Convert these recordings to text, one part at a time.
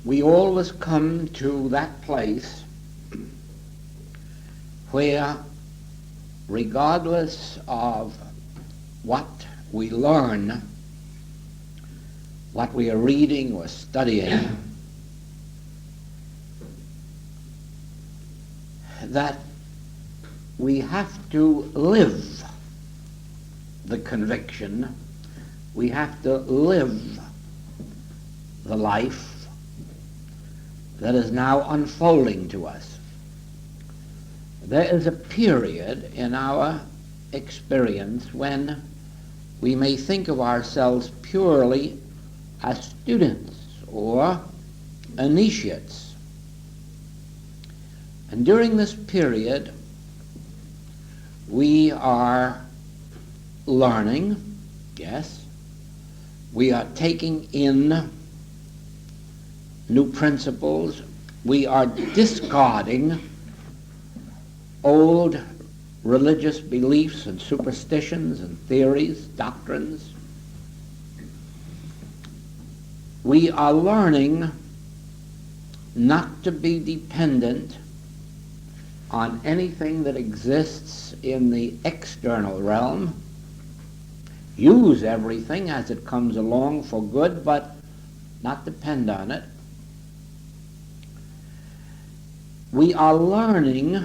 we always come to that place where, regardless of what we learn, what we are reading or studying, that we have to live the conviction, we have to live the life that is now unfolding to us. There is a period in our experience when we may think of ourselves purely as students or initiates. And during this period, we are learning, yes, we are taking in new principles, we are discarding old religious beliefs and superstitions and theories, doctrines. We are learning not to be dependent on anything that exists in the external realm. Use everything as it comes along for good, but not depend on it. We are learning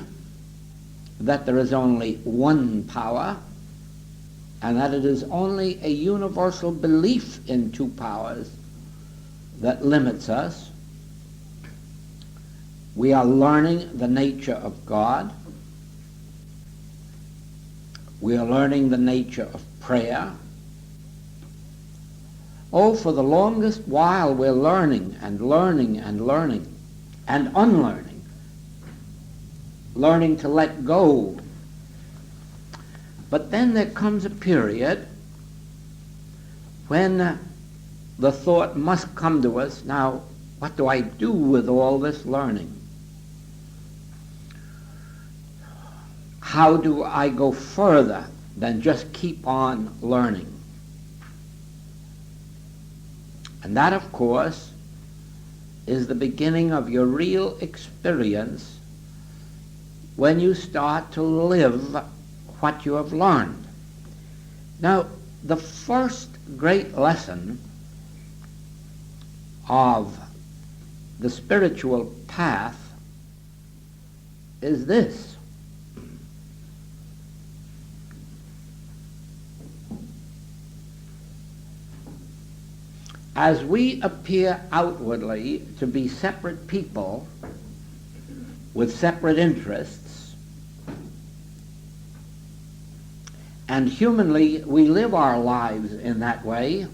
that there is only one power, and that it is only a universal belief in two powers that limits us. We are learning the nature of God. We are learning the nature of prayer. Oh, for the longest while we're learning and learning and learning and unlearning. Learning to let go. But then there comes a period when the thought must come to us, now, what do I do with all this learning? How do I go further than just keep on learning? And that, of course, is the beginning of your real experience when you start to live what you have learned. Now, the first great lesson of the spiritual path is this: as we appear outwardly to be separate people with separate interests, and humanly we live our lives in that way,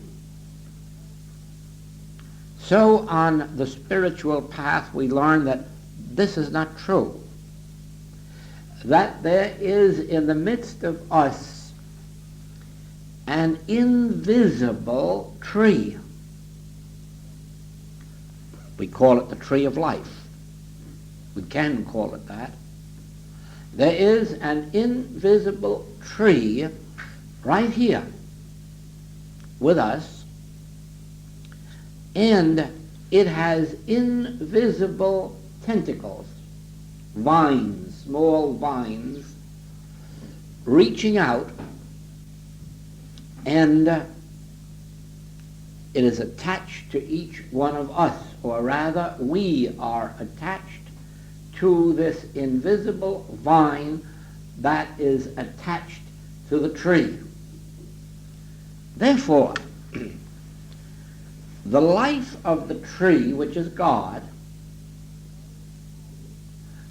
so on the spiritual path we learn that this is not true. That there is in the midst of us an invisible tree. We call it the tree of life. We can call it that. There is an invisible tree right here with us, and it has invisible tentacles, vines, small vines, reaching out, and it is attached to each one of us, or rather, we are attached to this invisible vine that is attached to the tree. Therefore, the life of the tree, which is God,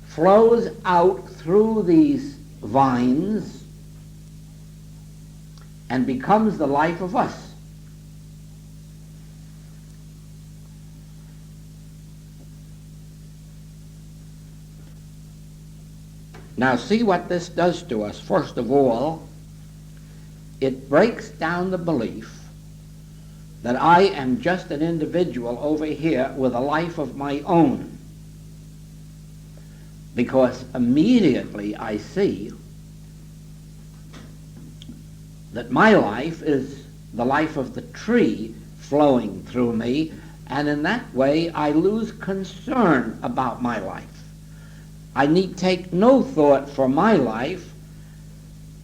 flows out through these vines and becomes the life of us. Now see what this does to us. First of all, it breaks down the belief that I am just an individual over here with a life of my own. Because immediately I see that my life is the life of the tree flowing through me, And in that way, I lose concern about my life. I need take no thought for my life,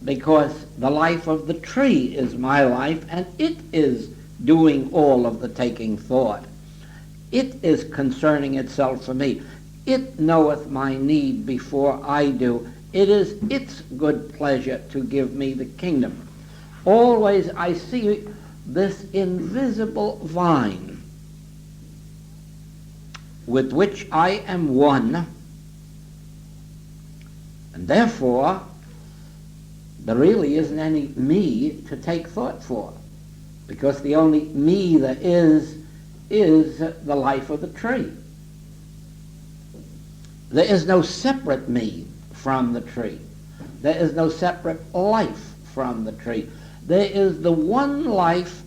because the life of the tree is my life, and it is doing all of the taking thought. It is concerning itself for me. It knoweth my need before I do. It is its good pleasure to give me the kingdom. Always I see this invisible vine with which I am one, and therefore there really isn't any me to take thought for, because the only me there is the life of the tree. There is no separate me from the tree. There is no separate life from the tree. There is the one life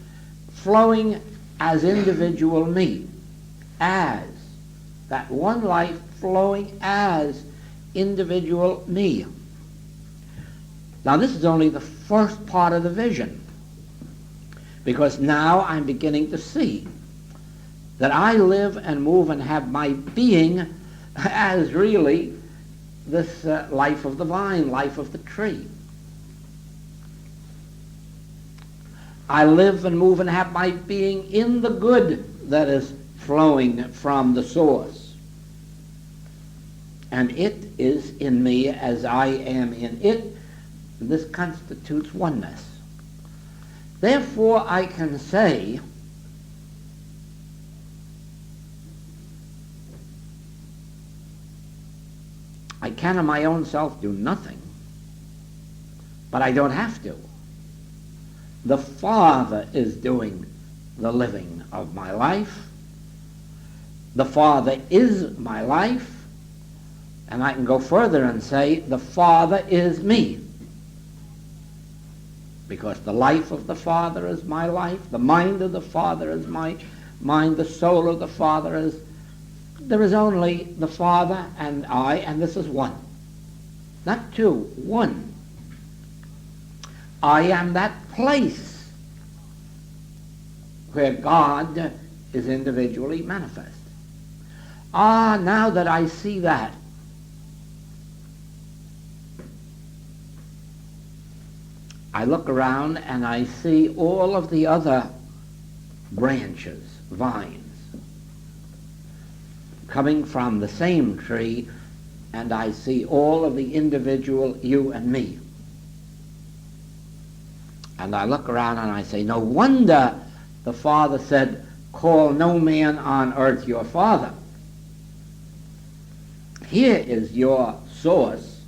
flowing as individual me, as that one life flowing as individual me. Now this is only the first part of the vision, because now I'm beginning to see that I live and move and have my being as really this life of the vine, life of the tree. I live and move and have my being in the good that is flowing from the source. And it is in me as I am in it. This constitutes oneness. Therefore, I can say I can of my own self do nothing, but I don't have to. The Father is doing the living of my life. The Father is my life. And I can go further and say the Father is me. Because the life of the Father is my life. The mind of the Father is my mind. The soul of the Father is... There is only the Father and I, and this is one. Not two, one. I am that place where God is individually manifest. Ah, now that I see that, I look around and I see all of the other branches, vines, coming from the same tree, and I see all of the individual you and me. And I look around and I say, no wonder the Father said, call no man on earth your father. Here is your source.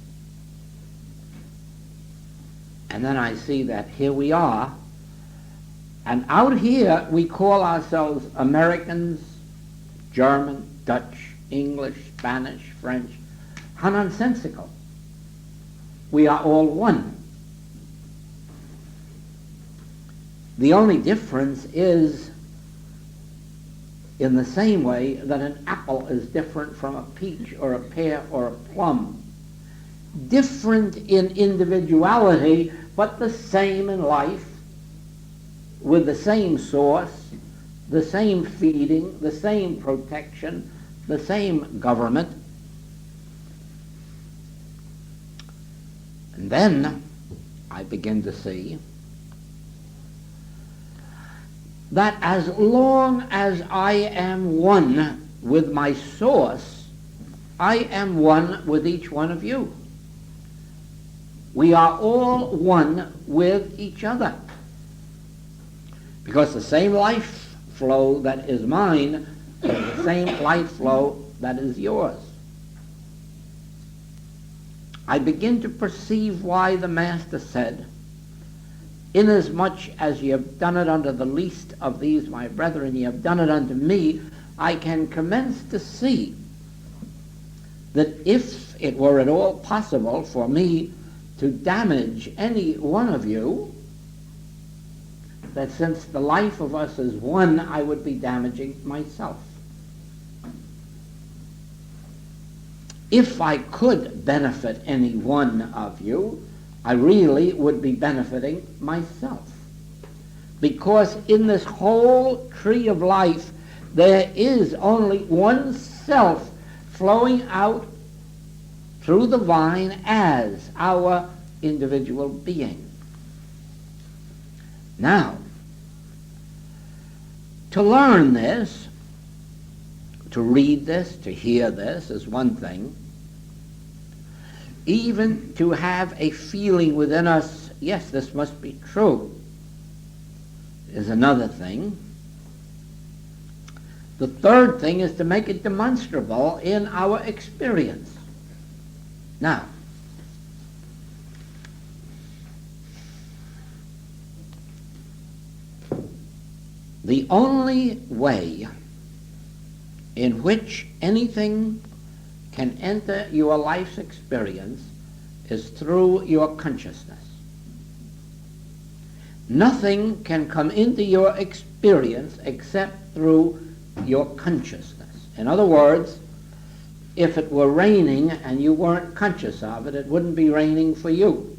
And then I see that here we are, and out here we call ourselves Americans, German, Dutch, English, Spanish, French. How nonsensical. We are all one. The only difference is in the same way that an apple is different from a peach or a pear or a plum. Different in individuality, but the same in life, with the same source, the same feeding, the same protection, the same government. And then I begin to see that as long as I am one with my source, I am one with each one of you. We are all one with each other. Because the same life flow that is mine is the same life flow that is yours. I begin to perceive why the Master said, inasmuch as ye have done it unto the least of these my brethren, ye have done it unto me. I can commence to see that if it were at all possible for me to damage any one of you, that since the life of us is one, I would be damaging myself. If I could benefit any one of you, I really would be benefiting myself. Because in this whole tree of life, There is only one self flowing out through the vine as our individual being. Now, to learn this, to read this, to hear this is one thing. Even to have a feeling within us, yes, this must be true, is another thing. The third thing is to make it demonstrable in our experience. Now, the only way in which anything can enter your life's experience is through your consciousness. Nothing can come into your experience except through your consciousness. In other words, if it were raining and you weren't conscious of it, it wouldn't be raining for you.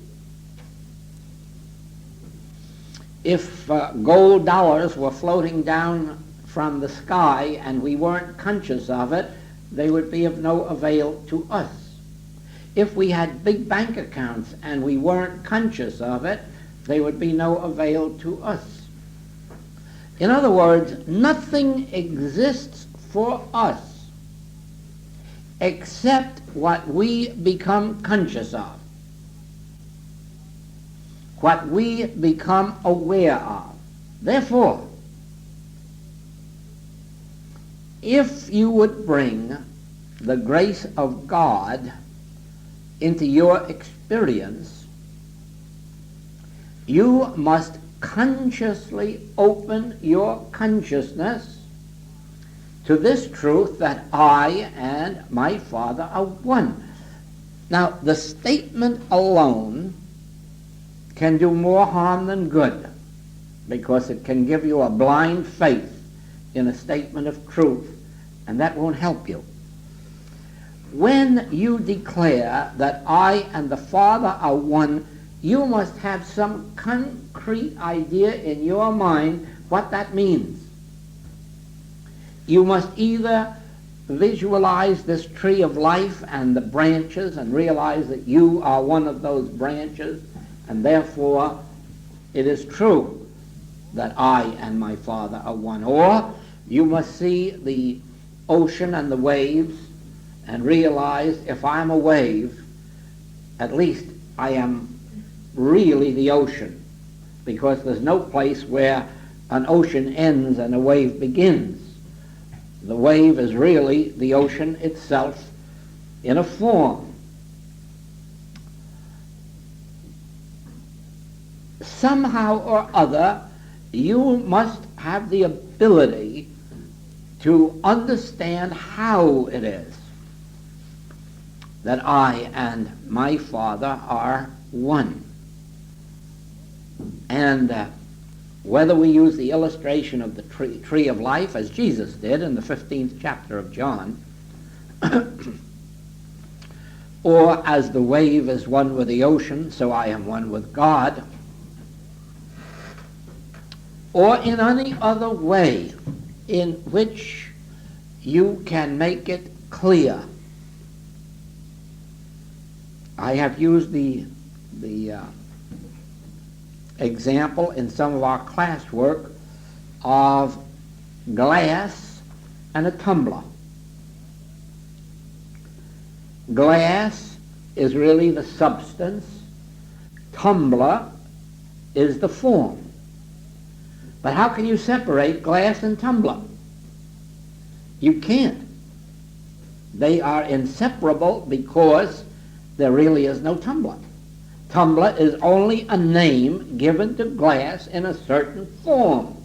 If gold dollars were floating down from the sky and we weren't conscious of it, they would be of no avail to us. If we had big bank accounts and we weren't conscious of it, they would be no avail to us. In other words, nothing exists for us except what we become conscious of, what we become aware of. Therefore, if you would bring the grace of God into your experience, you must consciously open your consciousness to this truth that I and my Father are one. Now, the statement alone can do more harm than good, because it can give you a blind faith in a statement of truth, and that won't help you. When you declare that I and the Father are one, you must have some concrete idea in your mind what that means. You must either visualize this tree of life and the branches and realize that you are one of those branches, and therefore it is true that I and my Father are one. Or you must see the ocean and the waves and realize if I'm a wave, at least I am really the ocean, because there's no place where an ocean ends and a wave begins. The wave is really the ocean itself in a form. Somehow or other, you must have the ability to understand how it is that I and my Father are one. And whether we use the illustration of the tree of life, as Jesus did in the 15th chapter of John, or as the wave is one with the ocean, so I am one with God, or in any other way in which you can make it clear. I have used the example in some of our classwork of glass and a tumbler. Glass is really the substance. Tumbler is the form. But how can you separate glass and tumbler? You can't. They are inseparable because there really is no tumbler. Tumbler is only a name given to glass in a certain form.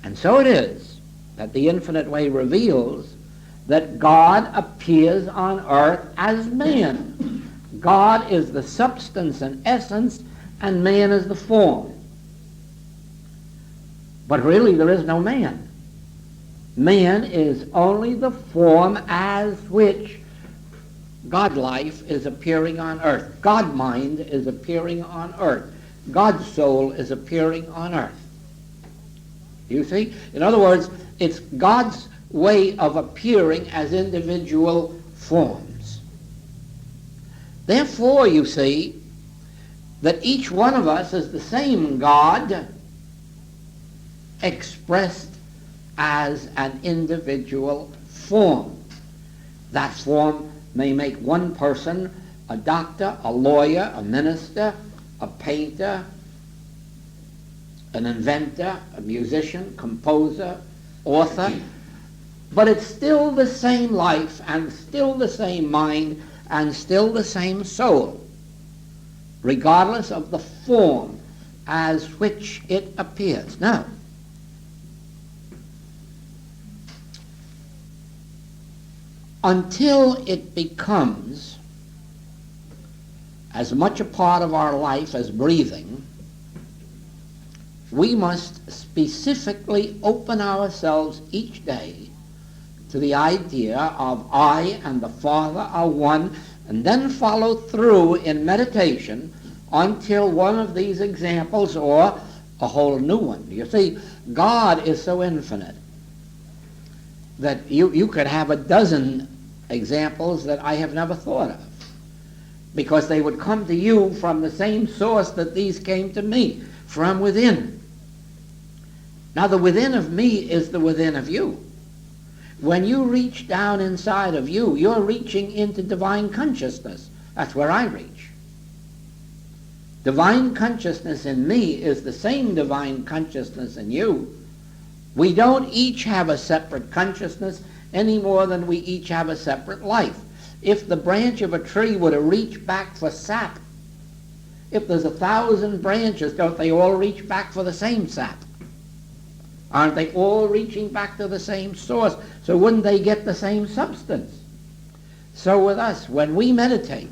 And so it is that the Infinite Way reveals that God appears on earth as man. God is the substance and essence, and man is the form. But really there is no man. Man is only the form as which God life is appearing on earth. God mind is appearing on earth. God's soul is appearing on earth. You see? In other words, it's God's way of appearing as individual forms. Therefore, you see, that each one of us is the same God expressed as an individual form. That form may make one person a doctor, a lawyer, a minister, a painter, an inventor, a musician, composer, author, but it's still the same life and still the same mind and still the same soul, regardless of the form as which it appears. Now, until it becomes as much a part of our life as breathing, we must specifically open ourselves each day to the idea of I and the Father are one, and then follow through in meditation until one of these examples or a whole new one. You see, God is so infinite that you could have a dozen examples that I have never thought of, because they would come to you from the same source that these came to me, from within. Now, the within of me is the within of you. When you reach down inside of you, you're reaching into divine consciousness. That's where I reach. Divine consciousness in me is the same divine consciousness in you. We don't each have a separate consciousness any more than we each have a separate life. If the branch of a tree were to reach back for sap, if there's 1,000 branches, don't they all reach back for the same sap? Aren't they all reaching back to the same source? So wouldn't they get the same substance? So with us, when we meditate,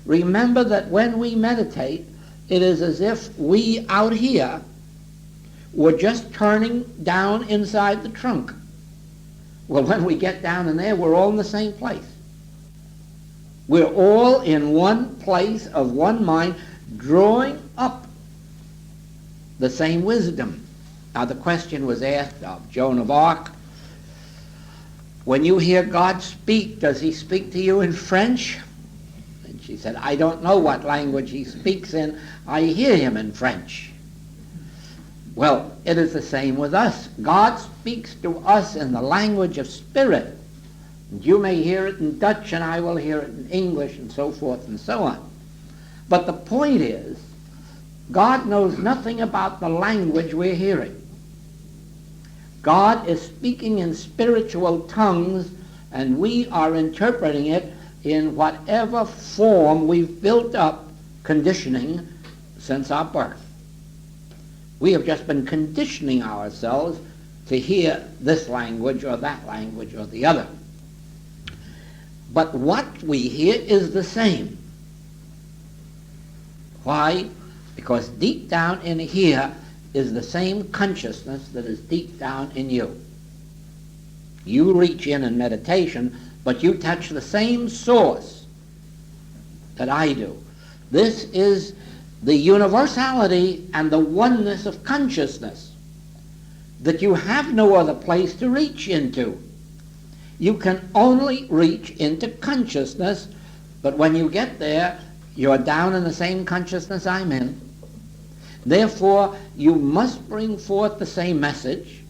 remember that when we meditate, it is as if we out here were just turning down inside the trunk. Well, when we get down in there, we're all in the same place. We're all in one place of one mind, drawing up the same wisdom. Now, the question was asked of Joan of Arc, when you hear God speak, does he speak to you in French? And she said, I don't know what language he speaks in. I hear him in French. Well, it is the same with us. God speaks to us in the language of spirit. And you may hear it in Dutch and I will hear it in English and so forth and so on. But the point is, God knows nothing about the language we're hearing. God is speaking in spiritual tongues, and we are interpreting it in whatever form we've built up conditioning since our birth. We have just been conditioning ourselves to hear this language or that language or the other. But what we hear is the same. Why? Because deep down in here is the same consciousness that is deep down in you. You reach in meditation, but you touch the same source that I do. This is the universality and the oneness of consciousness that you have no other place to reach into. You can only reach into consciousness, but when you get there, you're down in the same consciousness I'm in. Therefore, you must bring forth the same message,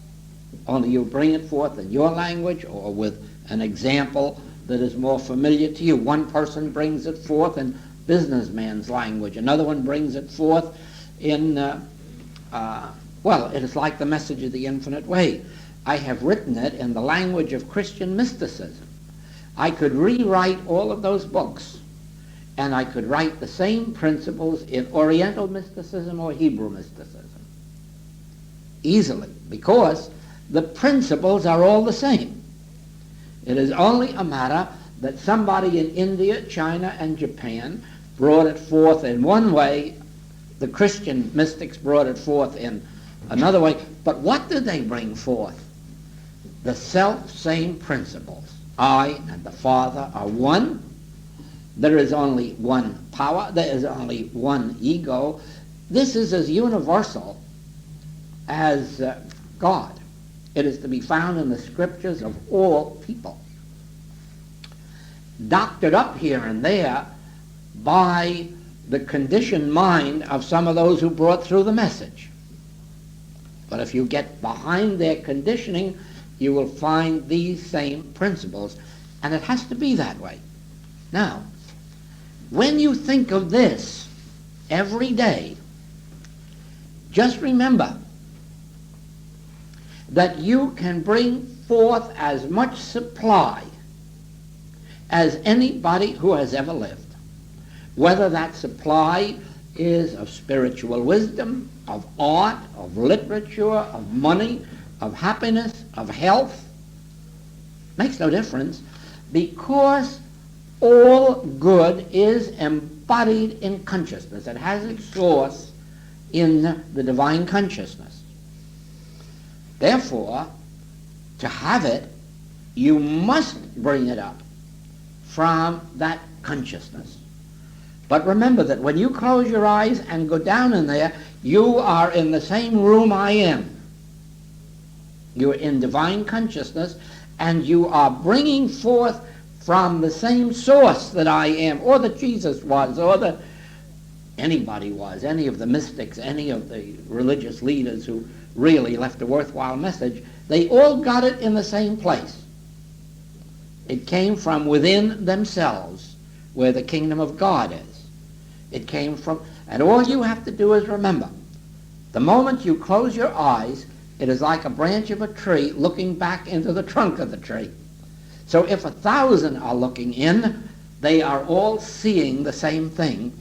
only you bring it forth in your language or with an example that is more familiar to you. One person brings it forth in businessman's language. Another one brings it forth in, it is like the message of the infinite way. I have written it in the language of Christian mysticism. I could rewrite all of those books, and I could write the same principles in Oriental mysticism or Hebrew mysticism easily, because the principles are all the same. It is only a matter that somebody in India, China, and Japan brought it forth in one way. The Christian mystics brought it forth in another way. But what did they bring forth? The self-same principles. I and the Father are one. There is only one power. There is only one ego. This is as universal as God. It is to be found in the scriptures of all people, doctored up here and there by the conditioned mind of some of those who brought through the message. But if you get behind their conditioning, you will find these same principles, and it has to be that way. Now, when you think of this every day, just remember that you can bring forth as much supply as anybody who has ever lived. Whether that supply is of spiritual wisdom, of art, of literature, of money, of happiness, of health, makes no difference, because all good is embodied in consciousness. It has its source in the divine consciousness. Therefore, to have it, you must bring it up from that consciousness. But remember that when you close your eyes and go down in there, you are in the same room I am. You're in divine consciousness, and you are bringing forth from the same source that I am, or that Jesus was, or that anybody was, any of the mystics, any of the religious leaders who really left a worthwhile message. They all got it in the same place. It came from within themselves, where the kingdom of God is. It came from, and all you have to do is remember, the moment you close your eyes, it is like a branch of a tree looking back into the trunk of the tree. So if 1,000 are looking in, they are all seeing the same thing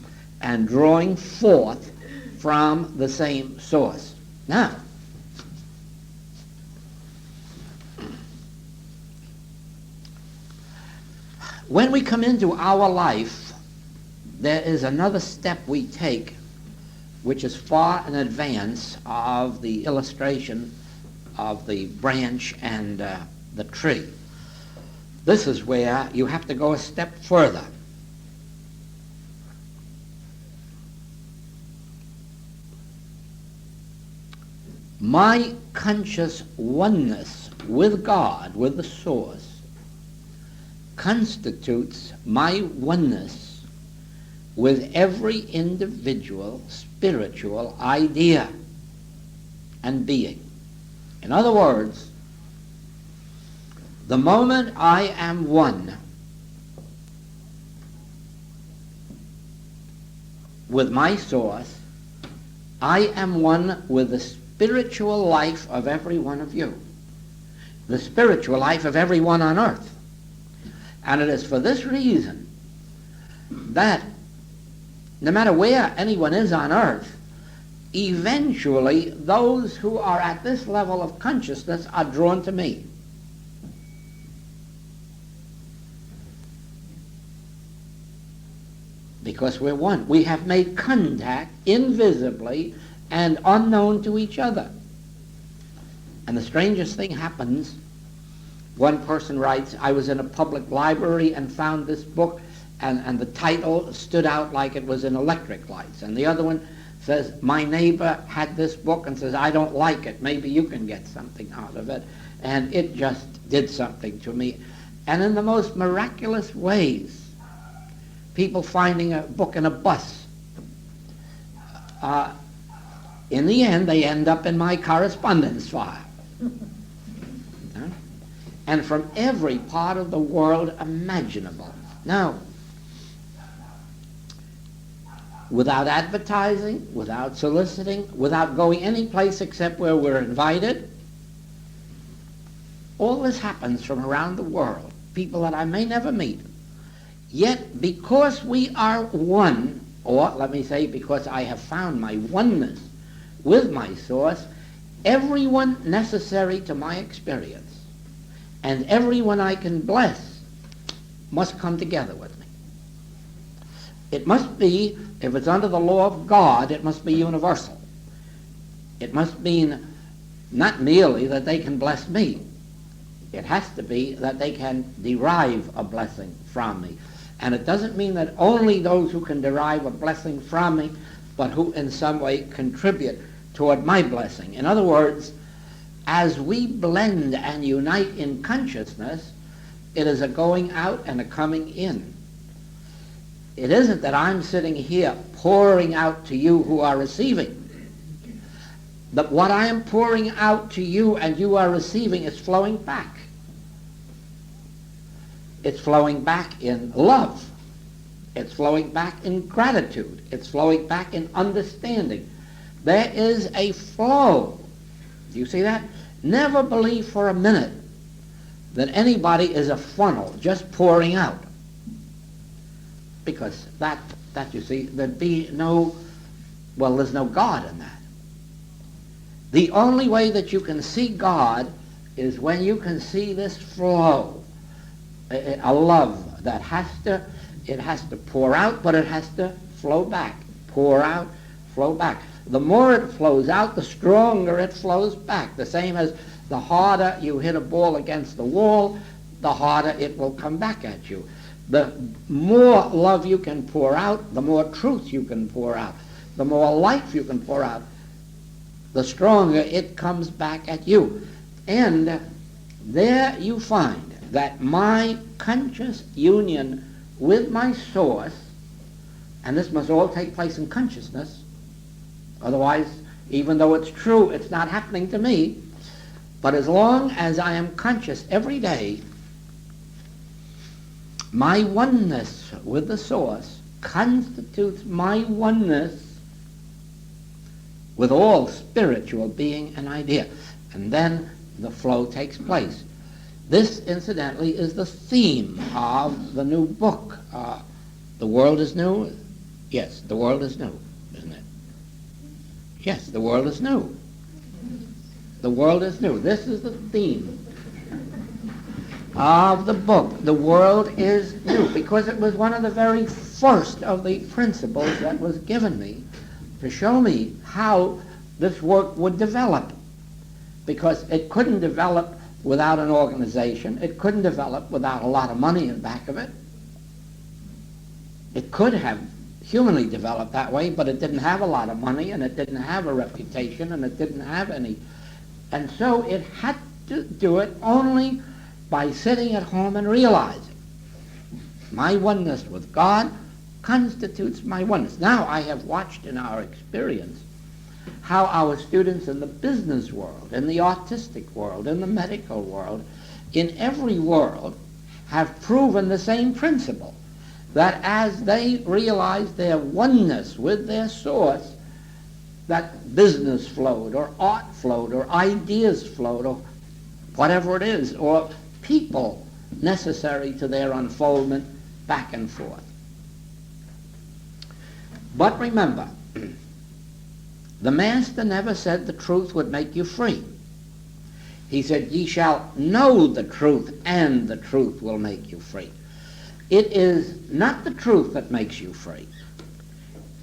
and drawing forth from the same source. Now, when we come into our life, there is another step we take which is far in advance of the illustration of the branch and the tree. This is where you have to go a step further. My conscious oneness with God, with the source, constitutes my oneness with every individual spiritual idea and being. In other words, the moment I am one with my source, I am one with the spiritual life of every one of you, the spiritual life of everyone on earth. And it is for this reason that no matter where anyone is on earth, eventually those who are at this level of consciousness are drawn to me. Because we're one. We have made contact invisibly and unknown to each other. And the strangest thing happens. One person writes, I was in a public library and found this book, and the title stood out like it was in electric lights. And the other one says, my neighbor had this book and says, I don't like it. Maybe you can get something out of it. And it just did something to me. And in the most miraculous ways, people finding a book in a bus. In the end, they end up in my correspondence file. And from every part of the world imaginable. Now, without advertising, without soliciting, without going any place except where we're invited, all this happens from around the world, people that I may never meet. Yet, because we are one, or let me say, because I have found my oneness with my source, everyone necessary to my experience and everyone I can bless must come together with me. It must be, if it's under the law of God, it must be universal. It must mean not merely that they can bless me. It has to be that they can derive a blessing from me. And it doesn't mean that only those who can derive a blessing from me, but who in some way contribute toward my blessing. In other words, as we blend and unite in consciousness, it is a going out and a coming in. It isn't that I'm sitting here pouring out to you who are receiving. But what I am pouring out to you and you are receiving is flowing back. It's flowing back in love. It's flowing back in gratitude. It's flowing back in understanding. There is a flow. Do you see that? Never believe for a minute that anybody is a funnel just pouring out. Because that you see, there'd be no, well, there's no God in that. The only way that you can see God is when you can see this flow, a love that it has to pour out, but it has to flow back. Pour out, flow back. The more it flows out, the stronger it flows back. The same as the harder you hit a ball against the wall, the harder it will come back at you. The more love you can pour out, the more truth you can pour out, the more life you can pour out, the stronger it comes back at you. And there you find that my conscious union with my source, and this must all take place in consciousness, otherwise, even though it's true, it's not happening to me, but as long as I am conscious every day, my oneness with the source constitutes my oneness with all spiritual being and idea. And then the flow takes place. This, incidentally, is the theme of the new book. The world is new? Yes, the world is new, isn't it? Yes, the world is new. The world is new. This is the theme of the book. The world is new, because it was one of the very first of the principles that was given me to show me how this work would develop, because it couldn't develop without an organization. It couldn't develop without a lot of money in back of it. It could have humanly developed that way, but it didn't have a lot of money, and it didn't have a reputation, and it didn't have any. And so it had to do it only by sitting at home and realizing my oneness with God constitutes my oneness. Now I have watched in our experience how our students in the business world, in the artistic world, in the medical world, in every world, have proven the same principle, that as they realize their oneness with their source, that business flowed, or art flowed, or ideas flowed, or whatever it is, or people necessary to their unfoldment, back and forth. But remember, the Master never said the truth would make you free. He said, ye shall know the truth, and the truth will make you free. It is not the truth that makes you free.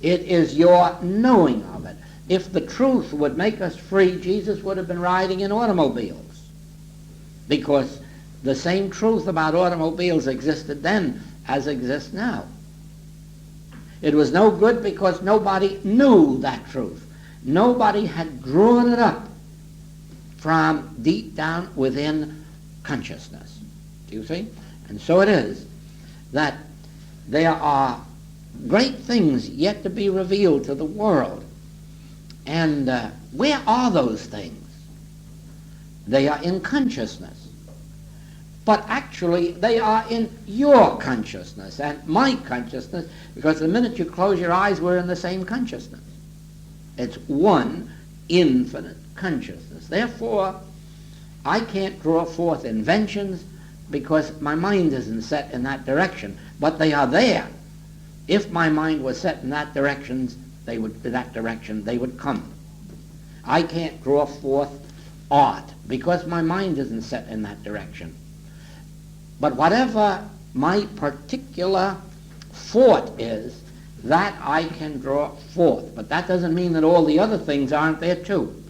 It is your knowing of it. If the truth would make us free, Jesus would have been riding in automobiles, because the same truth about automobiles existed then as exists now. It was no good because nobody knew that truth. Nobody had drawn it up from deep down within consciousness. Do you see? And so it is that there are great things yet to be revealed to the world. And where are those things? They are in consciousness. But actually, they are in your consciousness and my consciousness, because the minute you close your eyes, we're in the same consciousness. It's one infinite consciousness. Therefore, I can't draw forth inventions because my mind isn't set in that direction. But they are there. If my mind was set in that direction, they would come. I can't draw forth art because my mind isn't set in that direction. But whatever my particular forte is, that I can draw forth. But that doesn't mean that all the other things aren't there too.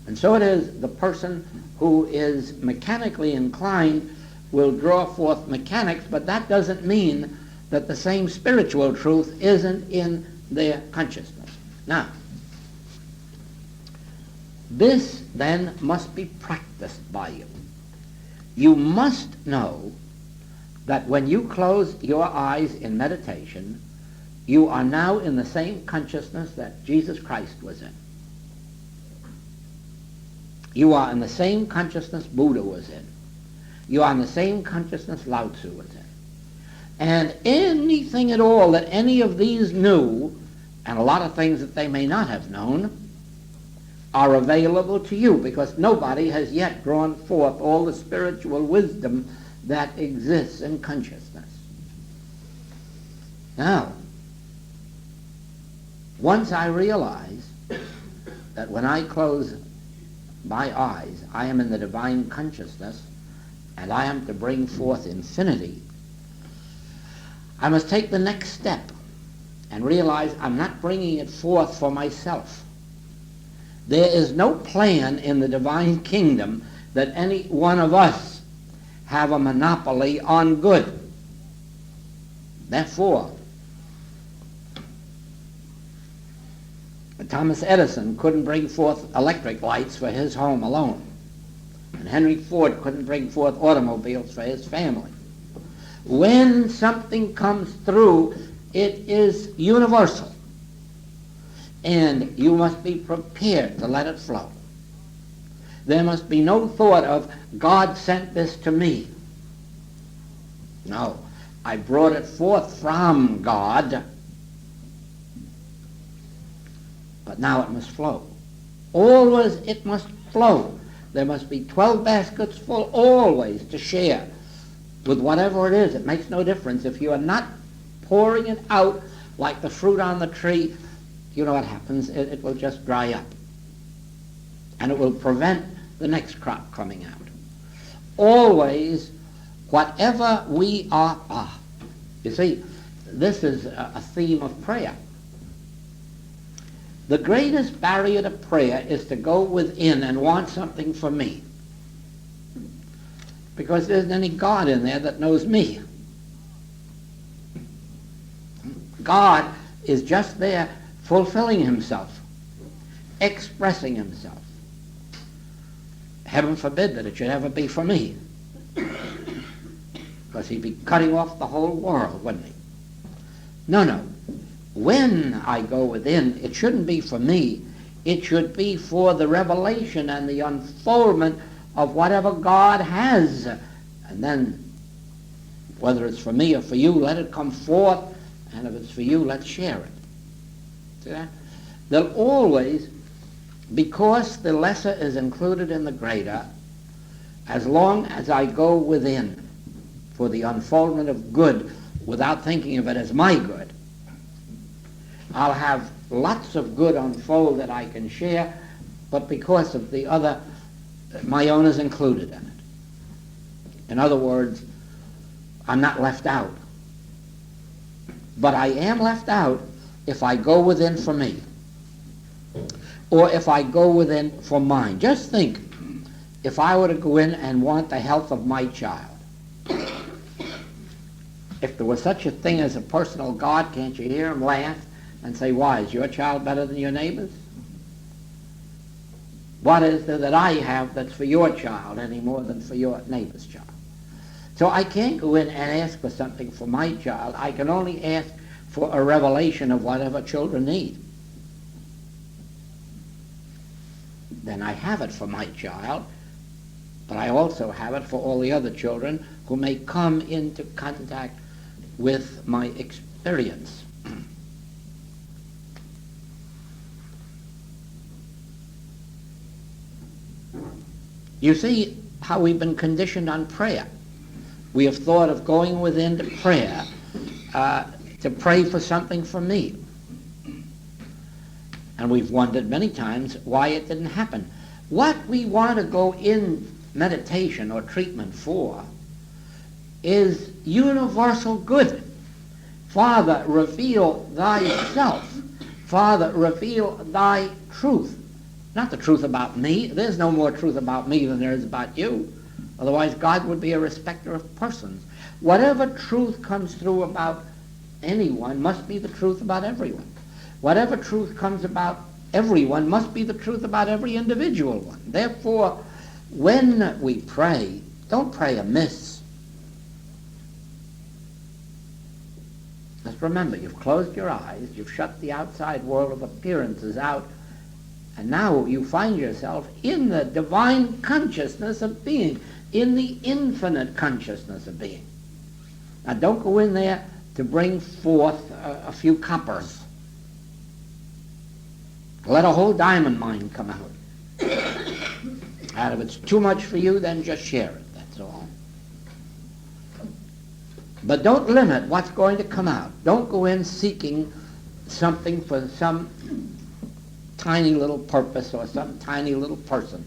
And so it is, the person who is mechanically inclined will draw forth mechanics, but that doesn't mean that the same spiritual truth isn't in their consciousness. Now, this then must be practiced by you. You must know that when you close your eyes in meditation, you are now in the same consciousness that Jesus Christ was in. You are in the same consciousness Buddha was in. You are in the same consciousness Lao Tzu was in. And anything at all that any of these knew, and a lot of things that they may not have known, are available to you, because nobody has yet drawn forth all the spiritual wisdom that exists in consciousness. Now, once I realize that when I close my eyes, I am in the divine consciousness, and I am to bring forth infinity, I must take the next step and realize I'm not bringing it forth for myself. There is no plan in the divine kingdom that any one of us have a monopoly on good. Therefore, Thomas Edison couldn't bring forth electric lights for his home alone. And Henry Ford couldn't bring forth automobiles for his family. When something comes through, it is universal. And you must be prepared to let it flow. There must be no thought of, God sent this to me. No, I brought it forth from God, but now it must flow. Always it must flow. There must be 12 baskets full always to share with whatever it is. It makes no difference. If you are not pouring it out like the fruit on the tree, you know what happens? It will just dry up. And it will prevent the next crop coming out. Always, whatever we are. You see, this is a theme of prayer. The greatest barrier to prayer is to go within and want something for me. Because there isn't any God in there that knows me. God is just there fulfilling himself, expressing himself. Heaven forbid that it should ever be for me. Because he'd be cutting off the whole world, wouldn't he? No. When I go within, it shouldn't be for me. It should be for the revelation and the unfoldment of whatever God has. And then, whether it's for me or for you, let it come forth. And if it's for you, let's share it. See that? There'll always, because the lesser is included in the greater, as long as I go within for the unfoldment of good without thinking of it as my good, I'll have lots of good unfold that I can share, but because of the other, my own is included in it. In other words, I'm not left out. But I am left out if I go within for me, or if I go within for mine. Just think, if I were to go in and want the health of my child, if there was such a thing as a personal God, can't you hear him laugh and say, why, is your child better than your neighbor's? What is there that I have that's for your child any more than for your neighbor's child? So I can't go in and ask for something for my child. I can only ask for a revelation of whatever children need. Then I have it for my child, but I also have it for all the other children who may come into contact with my experience. You see how we've been conditioned on prayer. We have thought of going within to prayer to pray for something for me. And we've wondered many times why it didn't happen. What we want to go in meditation or treatment for is universal good. Father, reveal thyself. Father, reveal thy truth. Not the truth about me. There's no more truth about me than there is about you. Otherwise, God would be a respecter of persons. Whatever truth comes through about anyone must be the truth about everyone. Whatever truth comes about everyone must be the truth about every individual one. Therefore, when we pray, don't pray amiss. Just remember, you've closed your eyes, you've shut the outside world of appearances out, and now you find yourself in the divine consciousness of being, in the infinite consciousness of being. Now don't go in there to bring forth a few coppers. Let a whole diamond mine come out. And if it's too much for you, then just share it, that's all. But don't limit what's going to come out. Don't go in seeking something for some tiny little purpose or some tiny little person.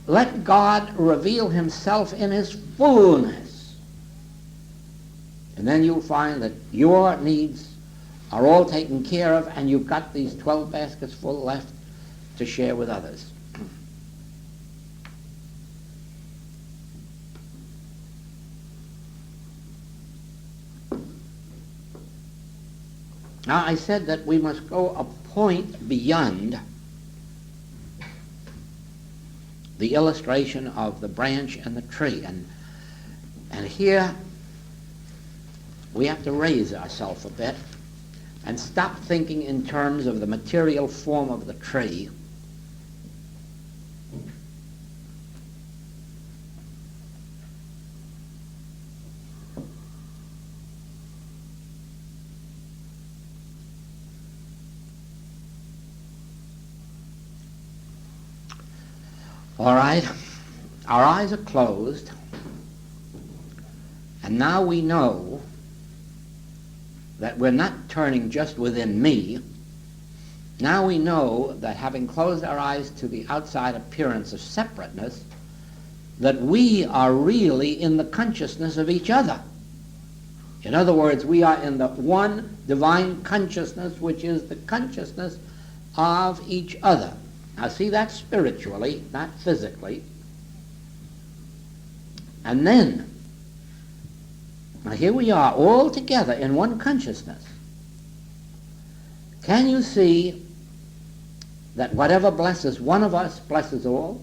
Let God reveal himself in his fullness. And then you'll find that your needs are all taken care of, and you've got these 12 baskets full left to share with others. Now, I said that we must go a point beyond the illustration of the branch and the tree. And here we have to raise ourselves a bit and stop thinking in terms of the material form of the tree. All right, our eyes are closed, and now we know that we're not turning just within me. Now we know that having closed our eyes to the outside appearance of separateness, that we are really in the consciousness of each other. In other words, we are in the one divine consciousness, which is the consciousness of each other. Now see that spiritually, not physically. And then, now here we are all together in one consciousness. Can you see that whatever blesses one of us blesses all?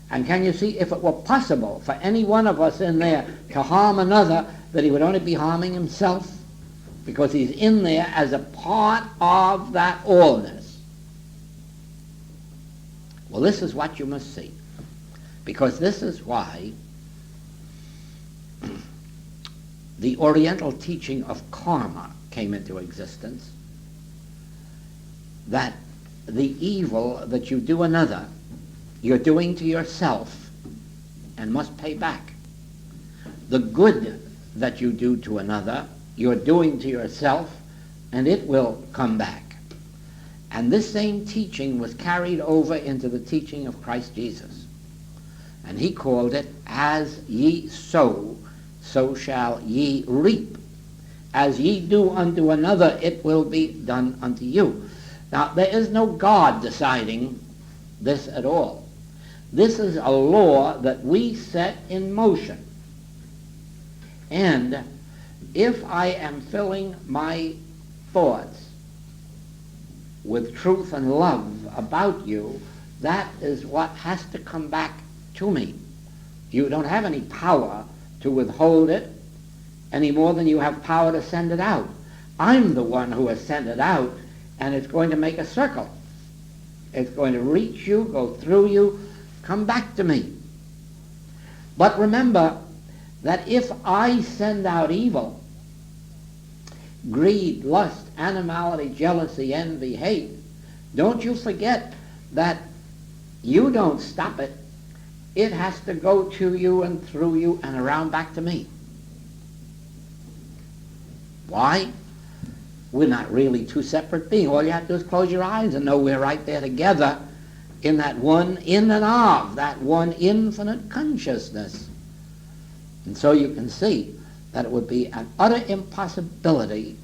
And can you see if it were possible for any one of us in there to harm another, that he would only be harming himself? Because he's in there as a part of that allness. Well, this is what you must see, because this is why the Oriental teaching of karma came into existence, that the evil that you do another, you're doing to yourself and must pay back. The good that you do to another, you're doing to yourself, and it will come back. And this same teaching was carried over into the teaching of Christ Jesus. And he called it, as ye sow, so shall ye reap. As ye do unto another, it will be done unto you. Now, there is no God deciding this at all. This is a law that we set in motion. And if I am filling my thoughts with truth and love about you, that is what has to come back to me. You don't have any power to withhold it any more than you have power to send it out. I'm the one who has sent it out, and it's going to make a circle. It's going to reach you, go through you, come back to me. But remember that if I send out evil, greed, lust, animality, jealousy, envy, hate, don't you forget that you don't stop it. It has to go to you and through you and around back to me. Why? We're not really two separate beings. All you have to do is close your eyes and know we're right there together in that one in and of, that one infinite consciousness. And so you can see that it would be an utter impossibility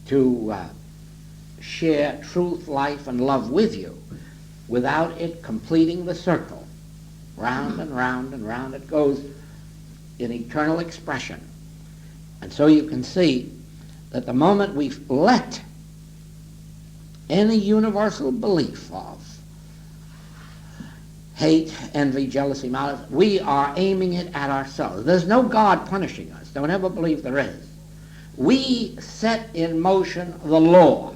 to share truth, life, and love with you without it completing the circle. Round and round and round it goes in eternal expression. And so you can see that the moment we let any universal belief of hate, envy, jealousy, malice, we are aiming it at ourselves. There's no God punishing us. Don't ever believe there is. We set in motion the law.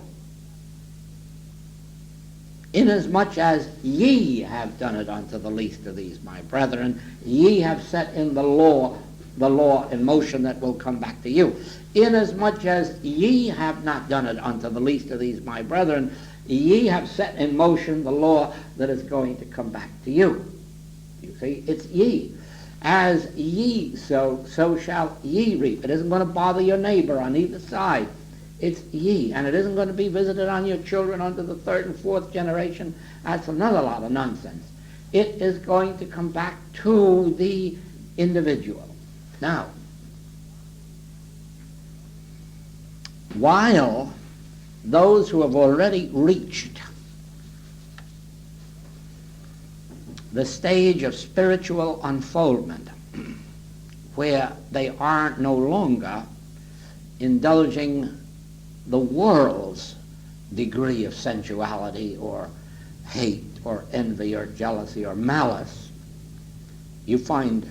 Inasmuch as ye have done it unto the least of these, my brethren, ye have set in the law in motion that will come back to you. Inasmuch as ye have not done it unto the least of these, my brethren, ye have set in motion the law that is going to come back to you. You see, it's ye. As ye sow, so shall ye reap. It isn't going to bother your neighbor on either side. It's ye. And it isn't going to be visited on your children unto the third and fourth generation. That's another lot of nonsense. It is going to come back to the individual. Now, while those who have already reached the stage of spiritual unfoldment, where they are no longer indulging the world's degree of sensuality or hate or envy or jealousy or malice, you find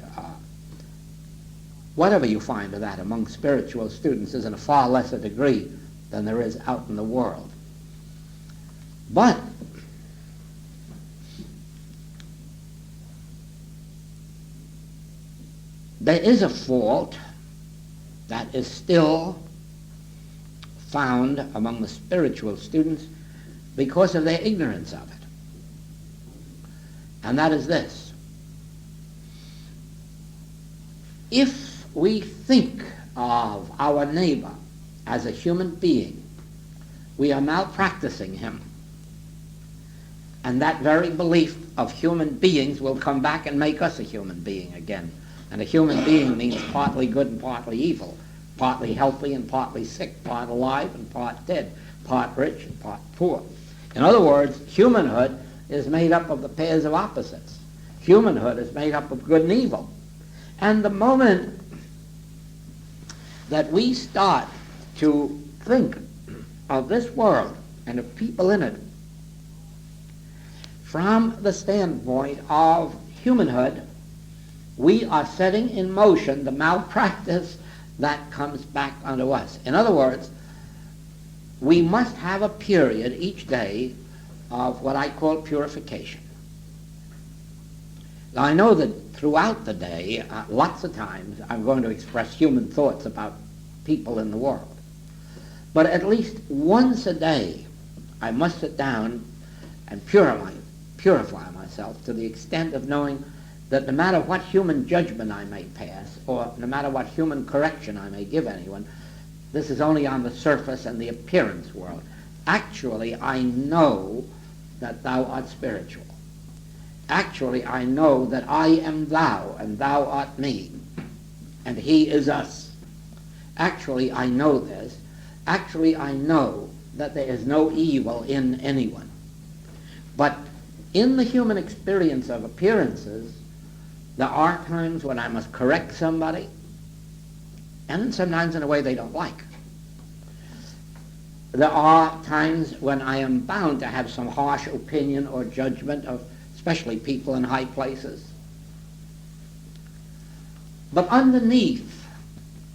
whatever you find of that among spiritual students is in a far lesser degree than there is out in the world. But there is a fault that is still found among the spiritual students because of their ignorance of it. And that is this. If we think of our neighbor as a human being, we are malpracticing him. And that very belief of human beings will come back and make us a human being again. And a human being means partly good and partly evil, partly healthy and partly sick, part alive and part dead, part rich and part poor. In other words, humanhood is made up of the pairs of opposites. Humanhood is made up of good and evil. And the moment that we start to think of this world and of people in it from the standpoint of humanhood, we are setting in motion the malpractice that comes back unto us. In other words, we must have a period each day of what I call purification. Now, I know that throughout the day, lots of times, I'm going to express human thoughts about people in the world. But at least once a day, I must sit down and purify myself to the extent of knowing that no matter what human judgment I may pass, or no matter what human correction I may give anyone, this is only on the surface and the appearance world. Actually, I know that thou art spiritual. Actually, I know that I am thou, and thou art me, and he is us. Actually, I know this. Actually, I know that there is no evil in anyone. But in the human experience of appearances, there are times when I must correct somebody, and sometimes in a way they don't like. There are times when I am bound to have some harsh opinion or judgment of especially people in high places. But underneath,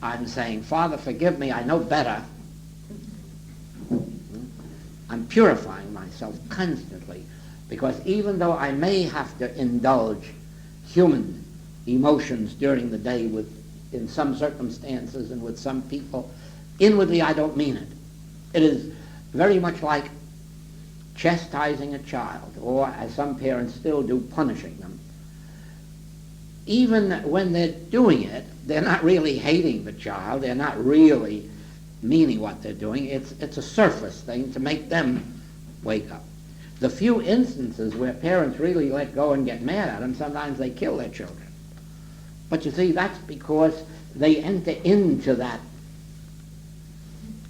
I'm saying, Father, forgive me, I know better. I'm purifying myself constantly, because even though I may have to indulge human emotions during the day in some circumstances and with some people, inwardly I don't mean it. It is very much like chastising a child, or as some parents still do, punishing them. Even when they're doing it, they're not really hating the child, they're not really meaning what they're doing. It's a surface thing to make them wake up. The few instances where parents really let go and get mad at them, sometimes they kill their children. But you see, that's because they enter into that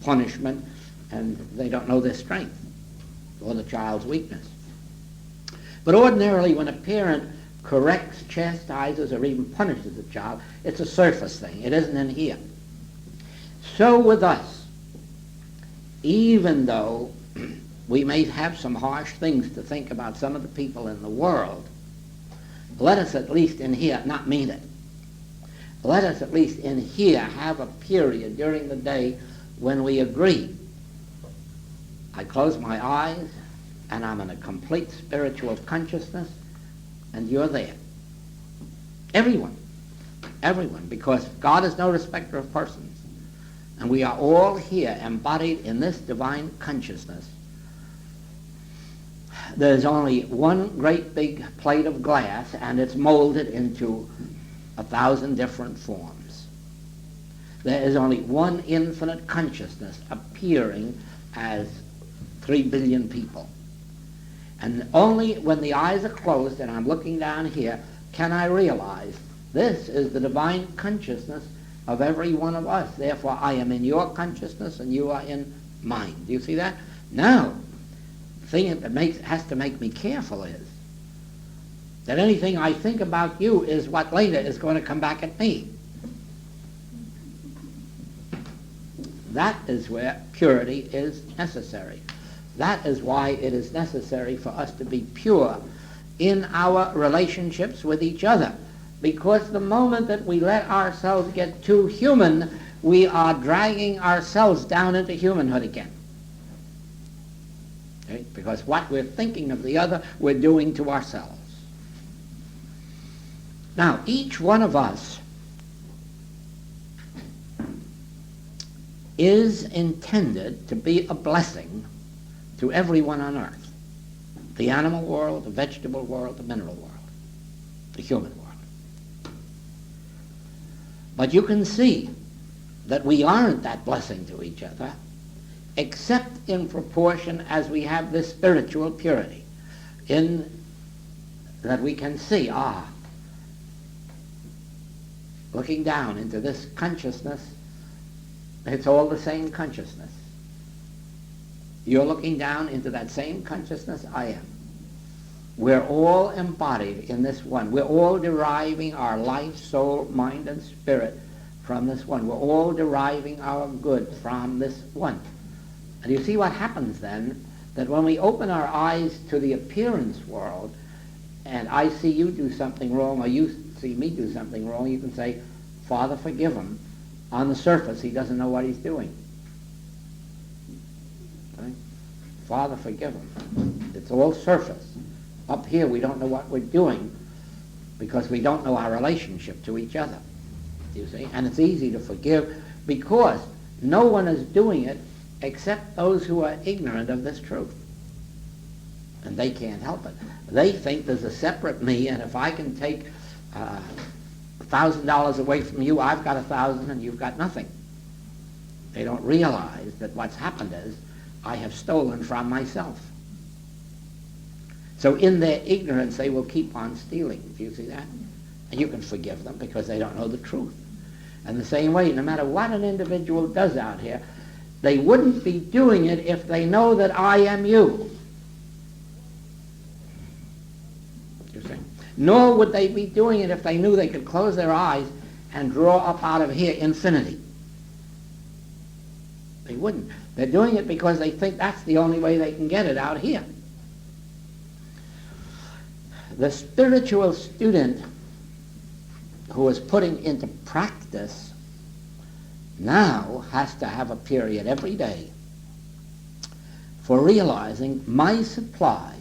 punishment and they don't know their strength or the child's weakness. But ordinarily, when a parent corrects, chastises, or even punishes a child, it's a surface thing. It isn't in here. So with us, even though we may have some harsh things to think about some of the people in the world. Let us at least in here not mean it. Let us at least in here have a period during the day when we agree. I close my eyes and I'm in a complete spiritual consciousness and you're there. Everyone, because God is no respecter of persons. And we are all here embodied in this divine consciousness. There's only one great big plate of glass and it's molded into 1,000 different forms. There is only one infinite consciousness appearing as 3 billion people. And only when the eyes are closed and I'm looking down here can I realize this is the divine consciousness of every one of us. Therefore, I am in your consciousness and you are in mine. Do you see that? Now, the thing that has to make me careful is that anything I think about you is what later is going to come back at me. That is where purity is necessary. That is why it is necessary for us to be pure in our relationships with each other. Because the moment that we let ourselves get too human, we are dragging ourselves down into humanhood again. Okay? Because what we're thinking of the other, we're doing to ourselves. Now, each one of us is intended to be a blessing to everyone on earth. The animal world, the vegetable world, the mineral world, the human world. But you can see that we aren't that blessing to each other, except in proportion as we have this spiritual purity, in that we can see, looking down into this consciousness, it's all the same consciousness. You're looking down into that same consciousness I am. We're all embodied in this one. We're all deriving our life, soul, mind, and spirit from this one. We're all deriving our good from this one. And you see what happens then, that when we open our eyes to the appearance world, and I see you do something wrong, or you see me do something wrong, you can say, Father, forgive him. On the surface, he doesn't know what he's doing. Okay? Father, forgive him. It's all surface. Up here, we don't know what we're doing because we don't know our relationship to each other. You see? And it's easy to forgive because no one is doing it except those who are ignorant of this truth. And they can't help it. They think there's a separate me, and if I can take $1,000 away from you, I've got 1,000 and you've got nothing. They don't realize that what's happened is I have stolen from myself. So in their ignorance, they will keep on stealing. Do you see that? And you can forgive them because they don't know the truth. And the same way, no matter what an individual does out here, they wouldn't be doing it if they know that I am you. You see? Nor would they be doing it if they knew they could close their eyes and draw up out of here infinity. They wouldn't. They're doing it because they think that's the only way they can get it out here. The spiritual student who is putting into practice now has to have a period every day for realizing my supply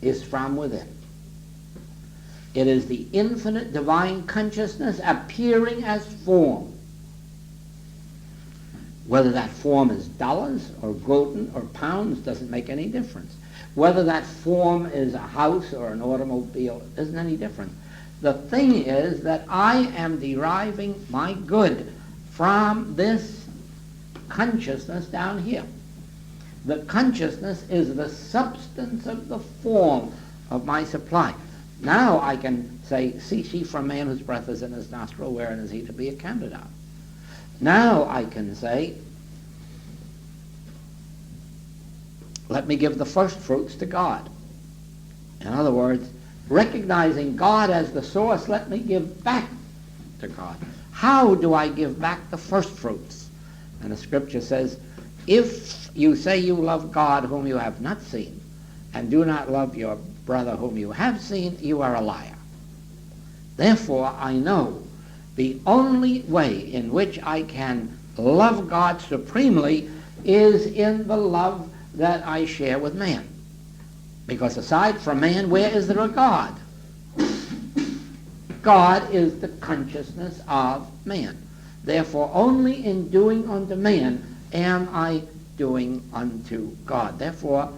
is from within. It is the infinite divine consciousness appearing as form. Whether that form is dollars or gulden or pounds doesn't make any difference. Whether that form is a house or an automobile isn't any different. The thing is that I am deriving my good from this consciousness down here. The consciousness is the substance of the form of my supply. Now I can say, cease ye from man whose breath is in his nostril, wherein is he to be accounted of? Now I can say, let me give the first fruits to God. In other words, recognizing God as the source, let me give back to God. How do I give back the first fruits? And the scripture says, If you say you love God whom you have not seen, and do not love your brother whom you have seen, you are a liar. Therefore, I know the only way in which I can love God supremely is in the love that I share with man. Because aside from man, where is there a God? God is the consciousness of man. Therefore, only in doing unto man am I doing unto God. Therefore,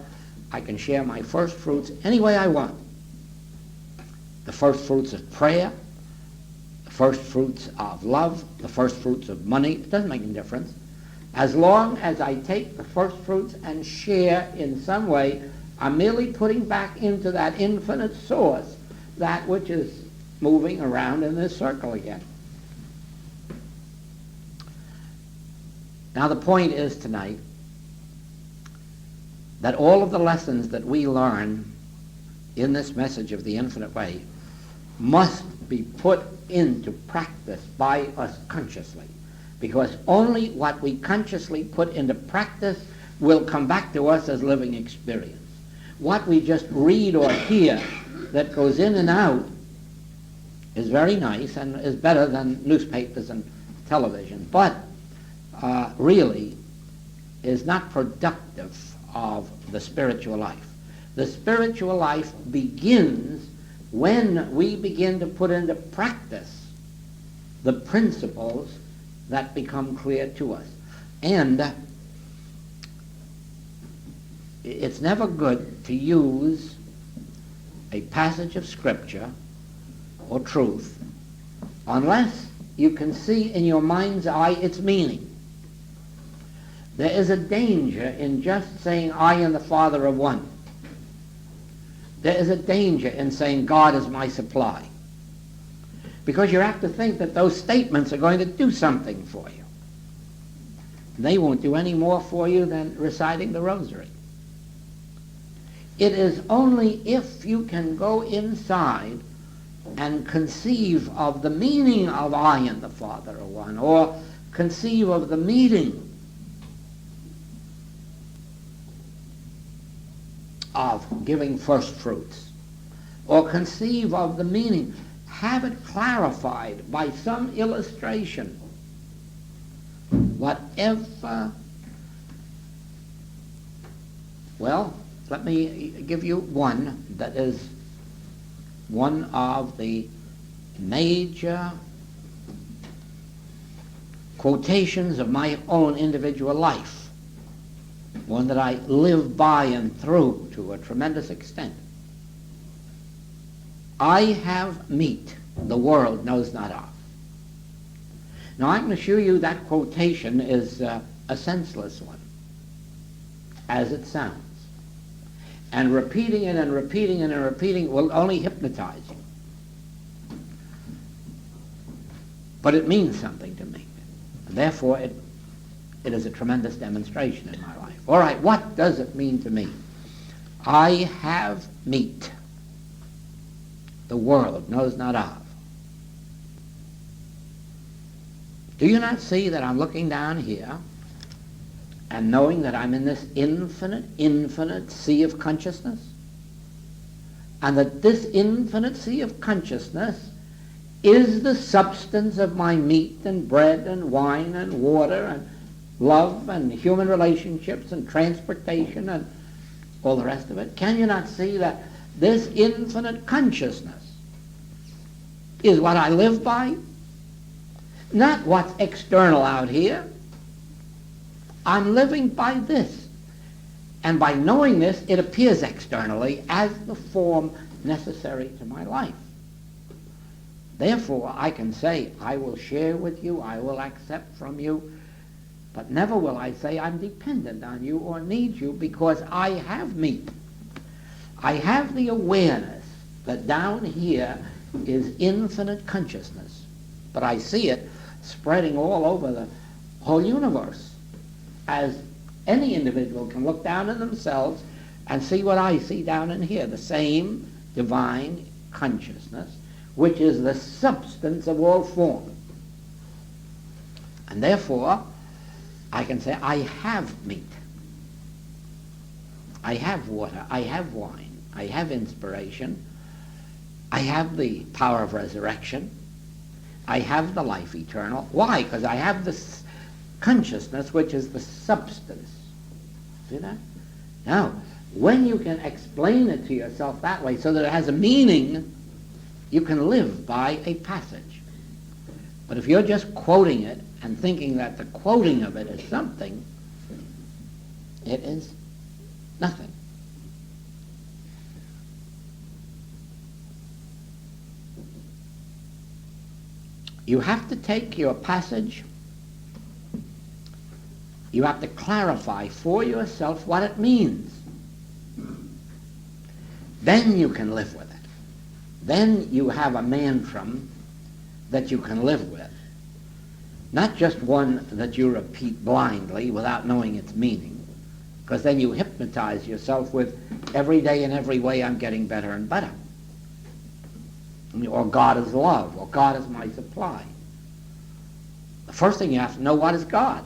I can share my first fruits any way I want. The first fruits of prayer, the first fruits of love, the first fruits of money. It doesn't make any difference. As long as I take the first fruits and share in some way, I'm merely putting back into that infinite source that which is moving around in this circle again. Now the point is tonight that all of the lessons that we learn in this message of the infinite way must be put into practice by us consciously, because only what we consciously put into practice will come back to us as living experience. What we just read or hear that goes in and out is very nice and is better than newspapers and television, but really is not productive of the spiritual life. The spiritual life begins when we begin to put into practice the principles that become clear to us. And it's never good to use a passage of Scripture or truth unless you can see in your mind's eye its meaning. There is a danger in just saying, I and the Father are one. There is a danger in saying, God is my supply. Because you have to think that those statements are going to do something for you. They won't do any more for you than reciting the rosary. It is only if you can go inside and conceive of the meaning of I and the Father are one, or conceive of the meaning of giving first fruits, or conceive of the meaning, have it clarified by some illustration. Whatever, well, let me give you one that is one of the major quotations of my own individual life, one that I live by and through to a tremendous extent. I have meat the world knows not of. Now I can assure you that quotation is a senseless one, as it sounds. And repeating it and repeating it and repeating it will only hypnotize you. But it means something to me. And therefore, it is a tremendous demonstration in my life. All right, what does it mean to me? I have meat the world knows not of. Do you not see that I'm looking down here and knowing that I'm in this infinite sea of consciousness? And that this infinite sea of consciousness is the substance of my meat and bread and wine and water and love and human relationships and transportation and all the rest of it? Can you not see that this infinite consciousness is what I live by? Not what's external out here. I'm living by this. And by knowing this, it appears externally as the form necessary to my life. Therefore, I can say, I will share with you, I will accept from you, but never will I say I'm dependent on you or need you, because I have meat. I have the awareness that down here is infinite consciousness, but I see it spreading all over the whole universe, as any individual can look down in themselves and see what I see down in here, the same divine consciousness, which is the substance of all form. And therefore, I can say, I have meat. I have water. I have wine. I have inspiration. I have the power of resurrection. I have the life eternal. Why? Because I have this consciousness, which is the substance. See that? Now, when you can explain it to yourself that way so that it has a meaning, you can live by a passage. But if you're just quoting it and thinking that the quoting of it is something, it is nothing. You have to take your passage, you have to clarify for yourself what it means. Then you can live with it. Then you have a mantra that you can live with. Not just one that you repeat blindly without knowing its meaning, because then you hypnotize yourself with every day in every way I'm getting better and better. Or God is love, or God is my supply. The first thing you have to know, what is God?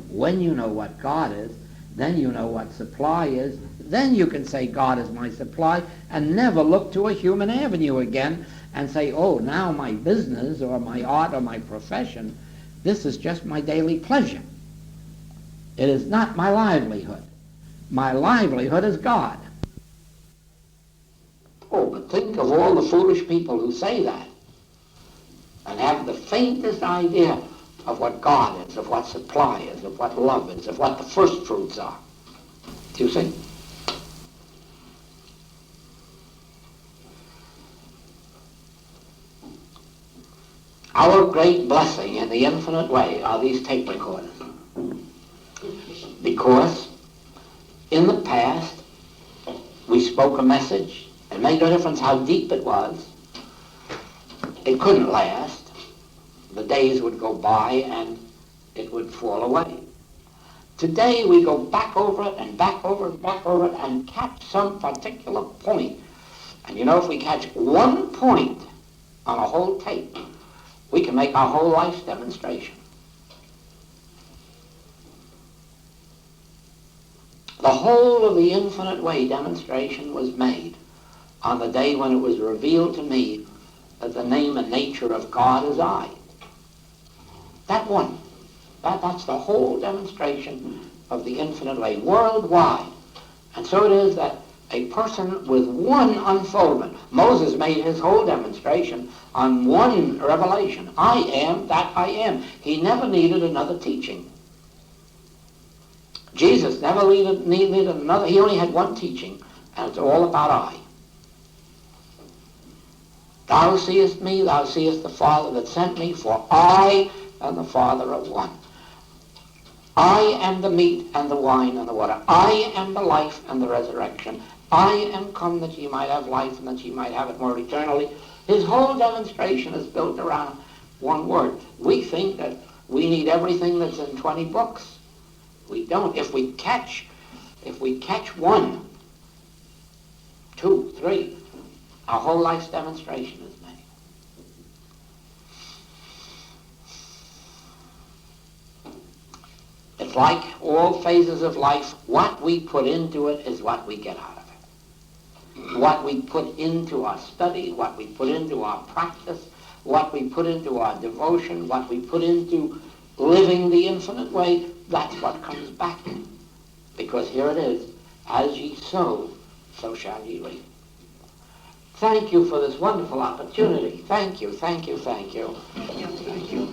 When you know what God is, then you know what supply is, then you can say God is my supply and never look to a human avenue again and say, oh, now my business or my art or my profession, this is just my daily pleasure. It is not my livelihood. My livelihood is God. Oh, but think of all the foolish people who say that and have the faintest idea of what God is, of what supply is, of what love is, of what the first fruits are. Do you see? Our great blessing in the infinite way are these tape recorders. Because in the past, we spoke a message. It made no difference how deep it was. It couldn't last. The days would go by and it would fall away. Today we go back over it and back over it and back over it and catch some particular point. And you know, if we catch one point on a whole tape, we can make our whole life's demonstration. The whole of the infinite way demonstration was made on the day when it was revealed to me that the name and nature of God is I. That one. That's the whole demonstration of the infinite way, worldwide. And so it is that a person with one unfoldment, Moses made his whole demonstration on one revelation. I am that I am. He never needed another teaching. Jesus never needed another. He only had one teaching, and it's all about I. Thou seest me, thou seest the Father that sent me, for I and the Father are one. I am the meat and the wine and the water. I am the life and the resurrection. I am come that ye might have life and that ye might have it more eternally. His whole demonstration is built around one word. We think that we need everything that's in 20 books. We don't. If we catch 1, 2, 3, our whole life's demonstration is made. It's like all phases of life. What we put into it is what we get out of it. What we put into our study, what we put into our practice, what we put into our devotion, what we put into living the infinite way, that's what comes back. Because here it is, as ye sow, so shall ye reap. Thank you for this wonderful opportunity. Thank you, thank you, thank you. Thank you.